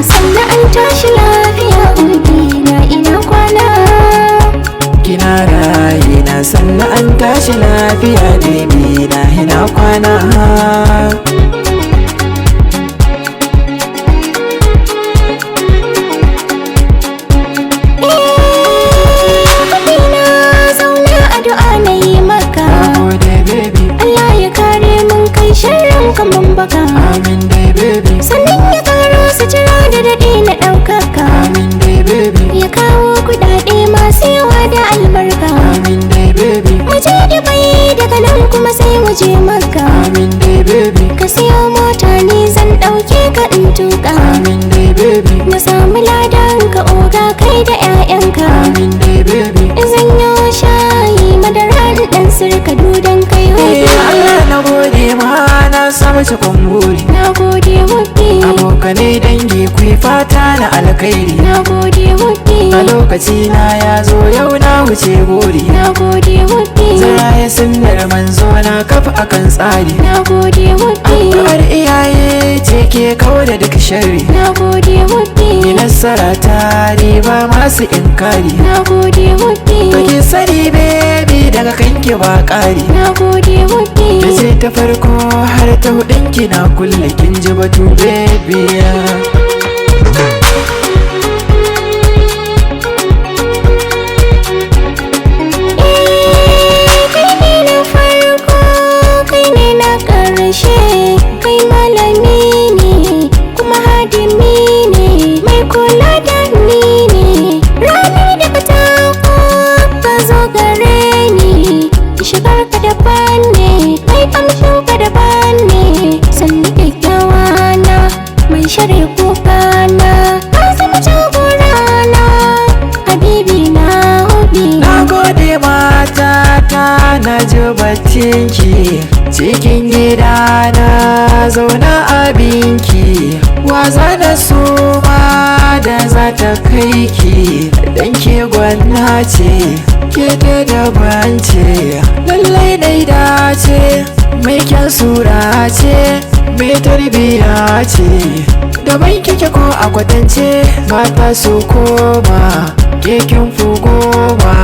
sannan an tashi lafiya na ina kwana. Kina Raina sannan an tashi lafiya baby na ina kwana. Kaman baka Amin dai baby, sannan ya karo su jira da daɗi na ɗaukaka. amin dai baby, Ya kawo kuɗaɗe masu yawa da albarka. amin dai baby, Mu je Dubai daga nan kuma sai mu je Makka. amin dai baby, Ka siyo mota ni zan ɗauke ka in tuƙa. amin dai baby, Na samu ladan ka oga kai da 'ya'yanka. amin dai baby. Zan yi shayi madara da ɗan sirka dudan kai Eh hobi. Allah na gode ma na samu cikon buri. Na gode hobi. Abokanai dangi ku yi fata na alkhairi. Na gode hobi. A lokaci na ya zo yau na wuce buri. Na gode hobi. Zara ya sunnar manzo na kafa akan tsari. Na gode hobi. Addu'ar iyaye ce ke kawo da duk sharri. Na gode hobi. Ni nasara ta riba masu inkari. Na gode hobi. Kake sani baby daga kanki ba ƙari. Na gode hobi. Da ce ta farko har ta hudunki na kulle kin ji batu baby. Kai ne na farko, kai ne na ƙarshe. Kai malami ne kuma hadimi ne, mai kula da ni ne. Ranar da ka tako ka zo gare ni, shigar ka daban ne, kai kamshin ka daban ne. Sannu kyakkyawa na mai shirya kuka na, ka zama jagorana, habibi na hobi. Na gode matata na ji batinki cikin gida na zauna abinki. Waza da suma da za ta kai ki dan ke gwanna ce ke ta daban ce. Lallai dai dace mai kyan sura ce mai tarbiya ce. Daban kike ko a kwatance mata su koma kekin fi goma.